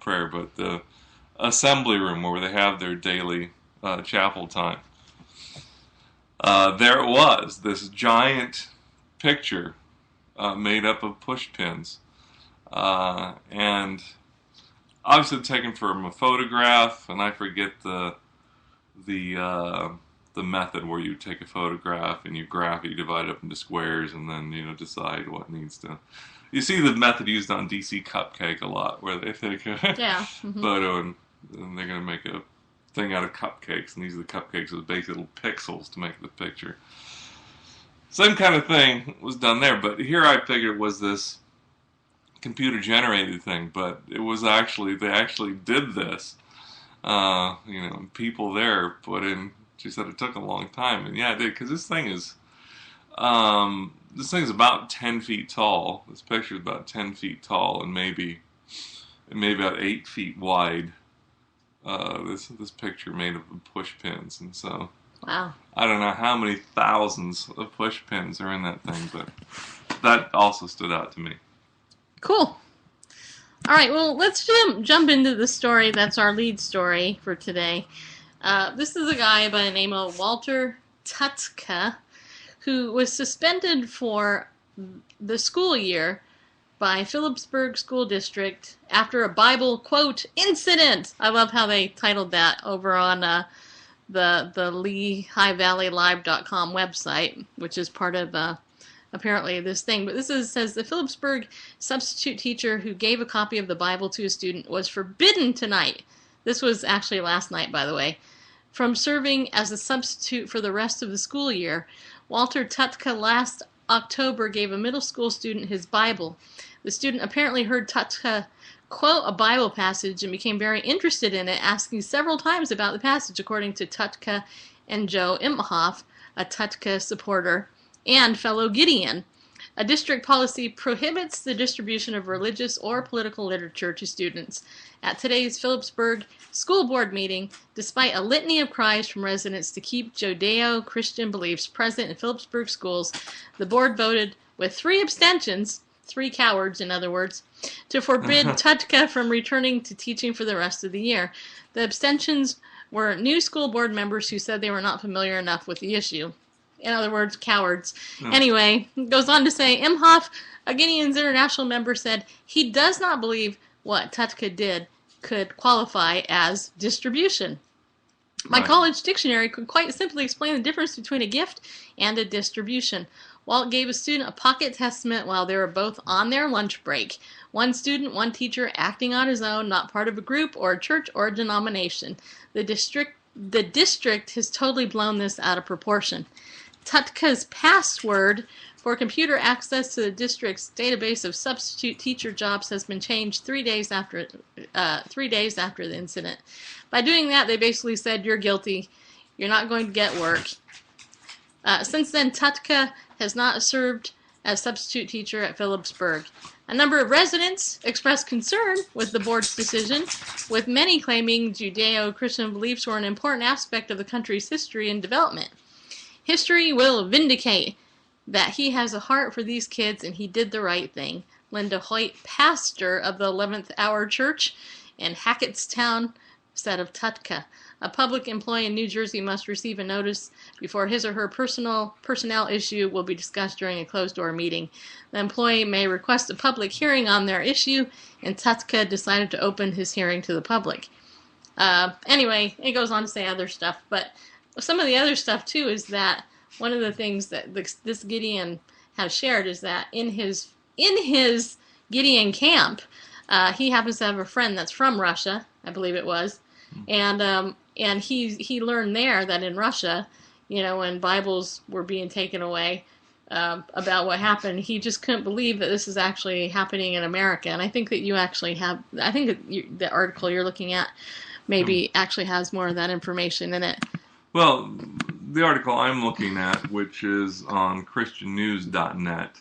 prayer, but the assembly room where they have their daily chapel time. There it was, this giant picture made up of push pins, and obviously taken from a photograph, and I forget the method where you take a photograph and you graph it, you divide it up into squares, and then decide what needs to. You see the method used on DC Cupcake a lot, where they take a photo and they're going to make a thing out of cupcakes, and these are the cupcakes with basic little pixels to make the picture. Same kind of thing was done there, but here I figured it was this computer-generated thing, but it was they actually did this. People there put in. She said it took a long time, and yeah, it did, because this thing is about 10 feet tall. This picture is about 10 feet tall, and maybe about 8 feet wide. This picture made of push pins, and so wow, I don't know how many thousands of push pins are in that thing, but that also stood out to me. Cool. All right, well, let's jump into the story that's our lead story for today. This is a guy by the name of Walter Tutka, who was suspended for the school year by Phillipsburg School District after a Bible, quote, incident. I love how they titled that over on the LehighValleyLive.com website, which is part of apparently this thing. But says the Phillipsburg substitute teacher who gave a copy of the Bible to a student was forbidden tonight. This was actually last night, by the way, from serving as a substitute for the rest of the school year. Walter Tutka last October gave a middle school student his Bible. The student apparently heard Tutka quote a Bible passage and became very interested in it, asking several times about the passage, according to Tutka and Joe Imhoff, a Tutka supporter and fellow Gideon. A district policy prohibits the distribution of religious or political literature to students. At today's Phillipsburg school board meeting, despite a litany of cries from residents to keep Judeo-Christian beliefs present in Phillipsburg schools, the board voted with 3 abstentions, 3 cowards in other words, to forbid Tutka from returning to teaching for the rest of the year. The abstentions were new school board members who said they were not familiar enough with the issue. In other words, cowards. Anyway, goes on to say, Imhoff, a Gideon's International member, said he does not believe what Tutka did could qualify as distribution. My college dictionary could quite simply explain the difference between a gift and a distribution. Walt gave a student a pocket testament while they were both on their lunch break. One student, one teacher, acting on his own, not part of a group or a church or a denomination. The district has totally blown this out of proportion. Tutka's password for computer access to the district's database of substitute teacher jobs has been changed 3 days after the incident. By doing that, they basically said, you're guilty. You're not going to get work. Since then, Tutka has not served as substitute teacher at Phillipsburg. A number of residents expressed concern with the board's decision, with many claiming Judeo-Christian beliefs were an important aspect of the country's history and development. History will vindicate that he has a heart for these kids and he did the right thing. Linda Hoyt, pastor of the 11th Hour Church in Hackettstown, said of Tutka. A public employee in New Jersey must receive a notice before his or her personnel issue will be discussed during a closed-door meeting. The employee may request a public hearing on their issue, and Tutka decided to open his hearing to the public. Anyway, it goes on to say other stuff, but some of the other stuff, too, is that one of the things that this Gideon has shared is that in his Gideon camp, he happens to have a friend that's from Russia, I believe it was, and he learned there that in Russia, when Bibles were being taken away, about what happened, he just couldn't believe that this is actually happening in America. And I think that you actually have, the article you're looking at maybe actually has more of that information in it. Well, the article I'm looking at, which is on christiannews.net,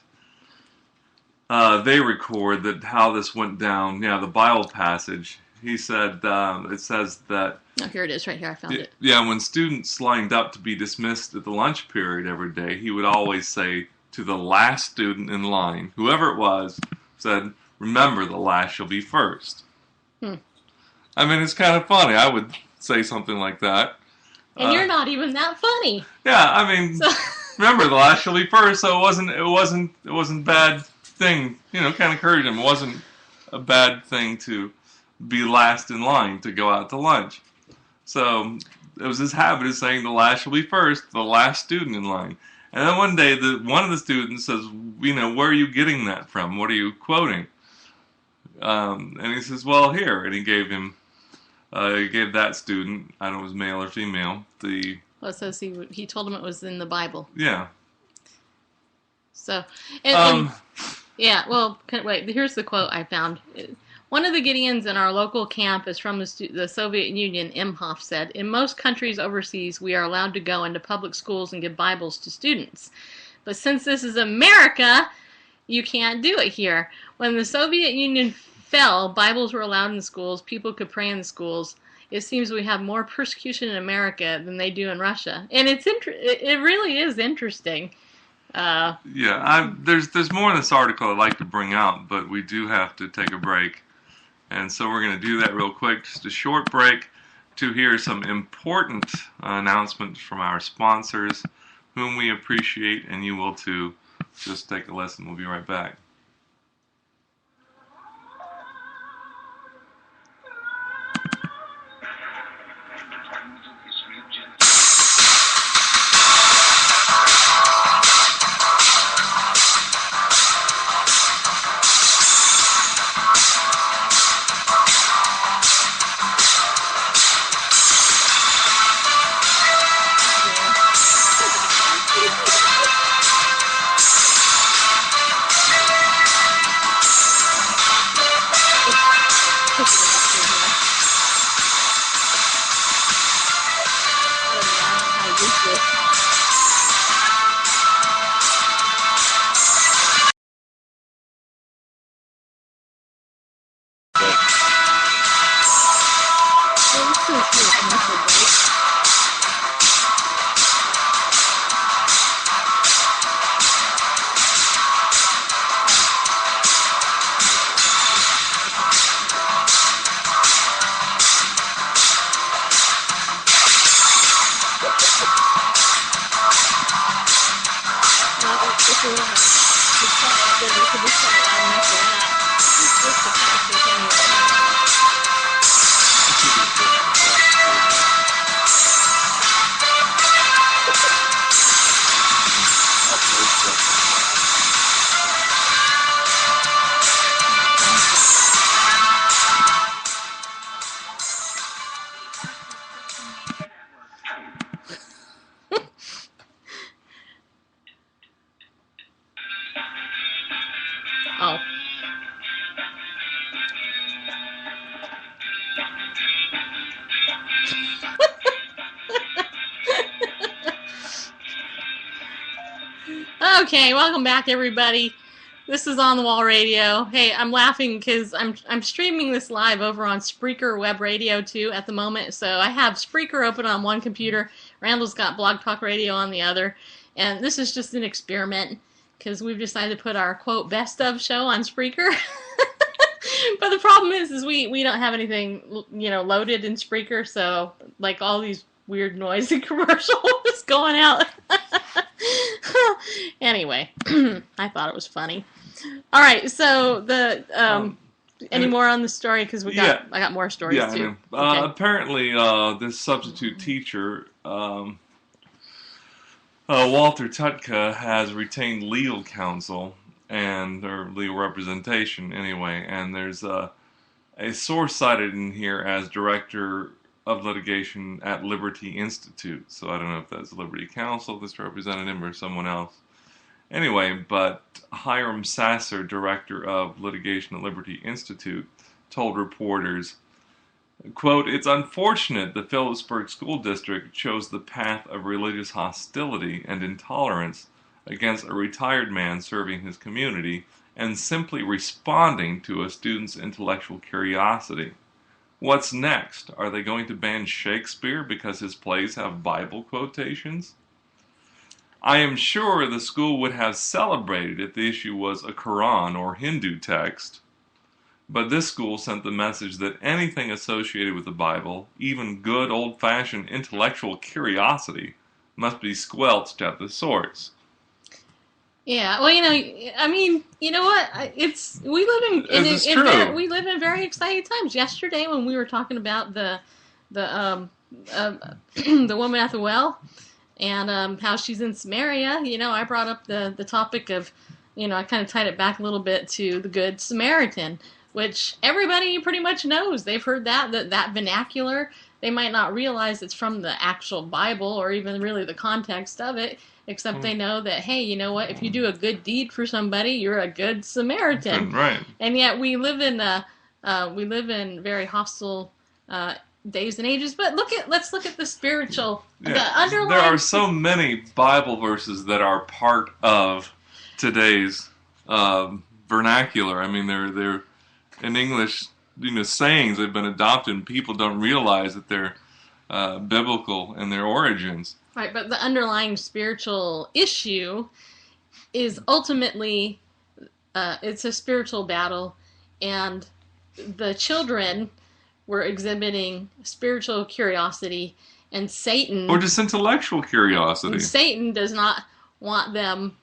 they record that how this went down. Yeah, the Bible passage. He said, it says that... Oh, here it is, right here. I found it. Yeah, when students lined up to be dismissed at the lunch period every day, he would always say to the last student in line, whoever it was, said, remember the last shall be first. I mean, it's kind of funny. I would say something like that. And you're not even that funny. Yeah, I mean, remember, the last shall be first, so it wasn't bad thing. You know, kind of encouraged him. It wasn't a bad thing to be last in line to go out to lunch. So it was his habit of saying the last shall be first, the last student in line. And then one day, one of the students says, you know, where are you getting that from? What are you quoting? And he says, well, here. And he gave that student, I don't know if it was male or female, Well, it says he told him it was in the Bible. Yeah. So, and yeah, well, wait, here's the quote I found. One of the Gideons in our local camp is from the Soviet Union. Imhoff said, in most countries overseas, we are allowed to go into public schools and give Bibles to students. But since this is America, you can't do it here. When the Soviet Union fell, Bibles were allowed in schools. People could pray in the schools. It seems we have more persecution in America than they do in Russia. And it really is interesting. There's more in this article I'd like to bring out, but we do have to take a break. And so we're going to do that real quick, just a short break to hear some important announcements from our sponsors, whom we appreciate, and you will too. Just take a listen. We'll be right back. Oh. Okay, welcome back, everybody. This is On the Wall Radio. Hey, I'm laughing because I'm streaming this live over on Spreaker Web Radio too at the moment. So I have Spreaker open on one computer. Randall's got Blog Talk Radio on the other, and this is just an experiment because we've decided to put our quote best of show on Spreaker. But the problem is we don't have anything loaded in Spreaker, so like all these weird noisy commercials going out. Anyway, I thought it was funny. All right, so any more on the story? Because I got more stories too. Okay. Apparently, this substitute teacher, Walter Tutka, has retained legal counsel or legal representation anyway. And there's a source cited in here as director of litigation at Liberty Institute. So I don't know if that's Liberty Counsel that's represented him or someone else. Anyway, but Hiram Sasser, director of litigation at Liberty Institute, told reporters, quote, "It's unfortunate the Phillipsburg School District chose the path of religious hostility and intolerance against a retired man serving his community and simply responding to a student's intellectual curiosity. What's next? Are they going to ban Shakespeare because his plays have Bible quotations? I am sure the school would have celebrated if the issue was a Quran or Hindu text. But this school sent the message that anything associated with the Bible, even good old-fashioned intellectual curiosity, must be squelched at the source. Yeah, well, I mean, you know what? We live in very exciting times. Yesterday, when we were talking about the the woman at the well and how she's in Samaria, I brought up the topic of, I kind of tied it back a little bit to the Good Samaritan, which everybody pretty much knows. They've heard that vernacular. They might not realize it's from the actual Bible or even really the context of it, except they know that, hey, you know what? If you do a good deed for somebody, you're a good Samaritan. Right. And yet we live in very hostile days and ages. But let's look at the spiritual, the underlying. There are so many Bible verses that are part of today's vernacular. I mean, they're in English, sayings that have been adopted, and people don't realize that they're biblical in their origins. Right, but the underlying spiritual issue is ultimately, it's a spiritual battle, and the children were exhibiting spiritual curiosity, and Satan... Or just intellectual curiosity. And Satan does not want them...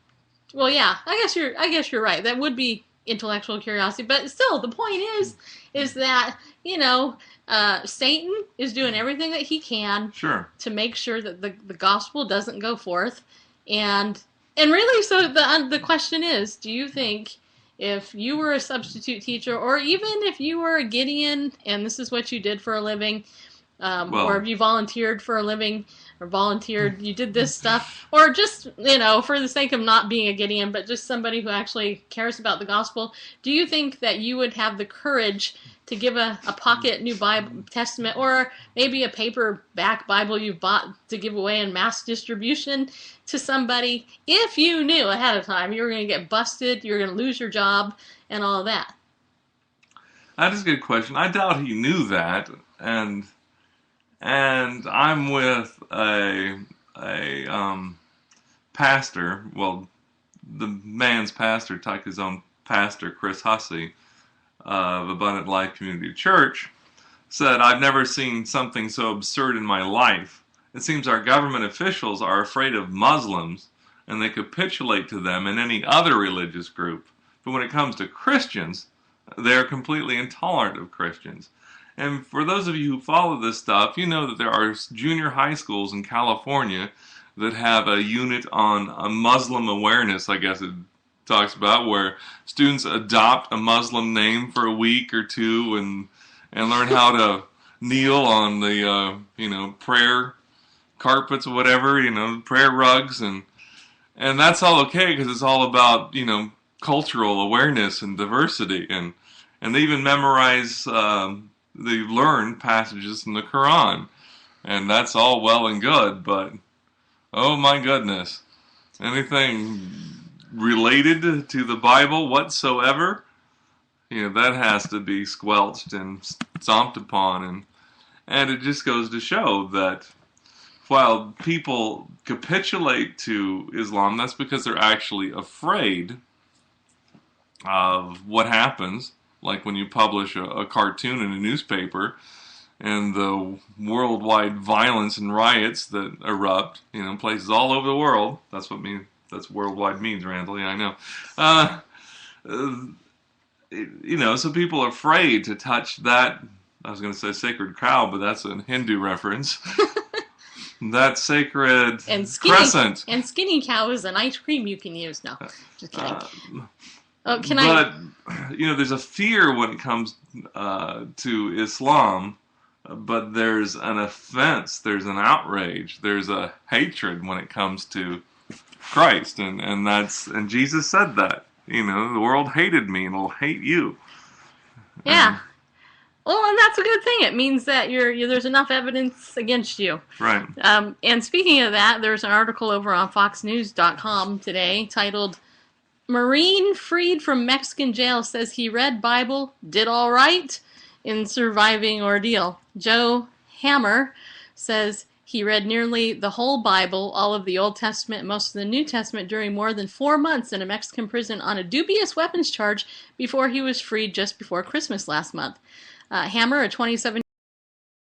Well, yeah, I guess you're right. That would be intellectual curiosity, but still, the point is that, Satan is doing everything that he can to make sure that the gospel doesn't go forth. And really, so the question is, do you think if you were a substitute teacher, or even if you were a Gideon and this is what you did for a living, or if you volunteered for a living, or you did this stuff, or just, for the sake of not being a Gideon, but just somebody who actually cares about the gospel, do you think that you would have the courage to give a pocket New Bible Testament, or maybe a paperback Bible you bought to give away in mass distribution to somebody, if you knew ahead of time you were going to get busted, you were going to lose your job, and all that? That is a good question. I doubt he knew that, and I'm with a pastor. Well, the man's pastor, Tyke's own pastor, Chris Hussey, of Abundant Life Community Church, said, "I've never seen something so absurd in my life. It seems our government officials are afraid of Muslims, and they capitulate to them in any other religious group. But when it comes to Christians, they're completely intolerant of Christians." And for those of you who follow this stuff, you know that there are junior high schools in California that have a unit on Muslim awareness, I guess it talks about, where students adopt a Muslim name for a week or two and learn how to kneel on the prayer carpets or whatever, prayer rugs, and that's all okay because it's all about cultural awareness and diversity, and they even memorize. They learn passages from the Quran, and that's all well and good, but oh my goodness, anything related to the Bible whatsoever, that has to be squelched and stomped upon, and it just goes to show that while people capitulate to Islam, that's because they're actually afraid of what happens. Like when you publish a cartoon in a newspaper and the worldwide violence and riots that erupt, places all over the world. That's worldwide means, Randall. Yeah, I know. So people are afraid to touch that, I was going to say sacred cow, but that's a Hindu reference. That sacred crescent. And skinny cow is an ice cream you can use. No, just kidding. There's a fear when it comes to Islam, but there's an offense, there's an outrage, there's a hatred when it comes to Christ, and Jesus said that. The world hated me, and will hate you. Yeah. Well, and that's a good thing. It means that there's enough evidence against you. Right. And speaking of that, there's an article over on FoxNews.com today titled, "Marine freed from Mexican jail says he read Bible, did all right in surviving ordeal." Joe Hammer says He read nearly the whole Bible, all of the Old Testament, and most of the New Testament during more than 4 months in a Mexican prison on a dubious weapons charge before he was freed just before Christmas last month. Hammer, a 27